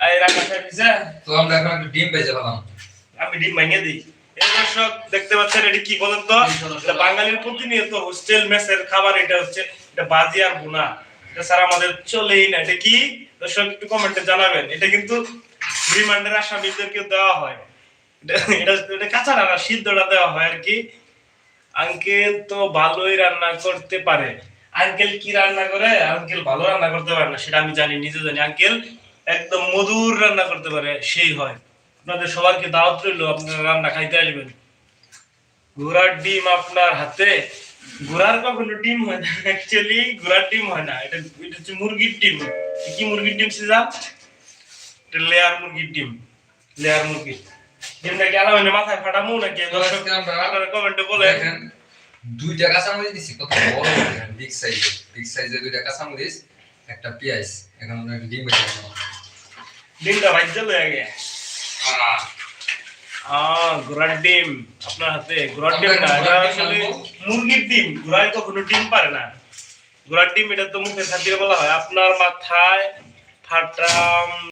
এই রান্না খাই দিছে তো আমরা এখন একটু ডিম ভেজে ফেলাম। আমি ডিম ভাঙিয়ে দিই। এই দর্শক দেখতে পাচ্ছেন এটা কি বলেন তো? এটা বাঙালির প্রতিনিয়ত হোস্টেল মেসের খাবার। এটা হচ্ছে এটা বাজি আর ভুনা। এটা স্যার আমাদের চলেই না। এটা কি দর্শক একটু কমেন্টে জানাবেন। এটা কিন্তু রিমান্ডের আসামিদেরকে দেওয়া হয়। এটা কাঁচা রান্না সিদ্ধটা দেওয়া হয় আর কি। আঙ্কেল তো ভালোই রান্না করতে পারে। আঙ্কেল কি রান্না করে? আঙ্কেল ভালো রান্না করতে পারে না সেটা আমি জানি, নিজে জানি। আঙ্কেল একদম মধুর রান্না করতে পারে, সেই হয়। আপনাদের সবারকে দাওয়াত রইল, আপনারা রান্না খাইতে আসবেন। ঘোড়ার ডিম আপনার হাতে? ঘোড়ার কখনো ডিম হয় না, অ্যাকচুয়ালি ঘোড়ার ডিম হয় না, এটা হচ্ছে মুরগির ডিম। কি মুরগির ডিম সিজা? এটা লেয়ার মুরগির ডিম, লেয়ার মুরগি ডিমটা কি আলাদা মাথায় ফাটামু নাকি? দর্শক আপনারা কমেন্টে বলেন। দেখেন দুইটা কাঁচামরিচ দিছি, কত বড় বিগ সাইজের দুইটা কাঁচামরিচ, একটা পেঁয়াজ। এখন আমরা একটা ডিম ভেজে নেব। ডিমটা ভাজতে লয়ে আগে ঘোড়ার ডিম আপনার হাতে। ঘোড়ার ডিম না, এটা আসলে মুরগির ডিম। ঘোড়ায় কখনো ডিম পারে না। ঘোড়ার ডিম এটা তো মুখের খাতিরে বলা হয়। আপনার মাথায় ফাটা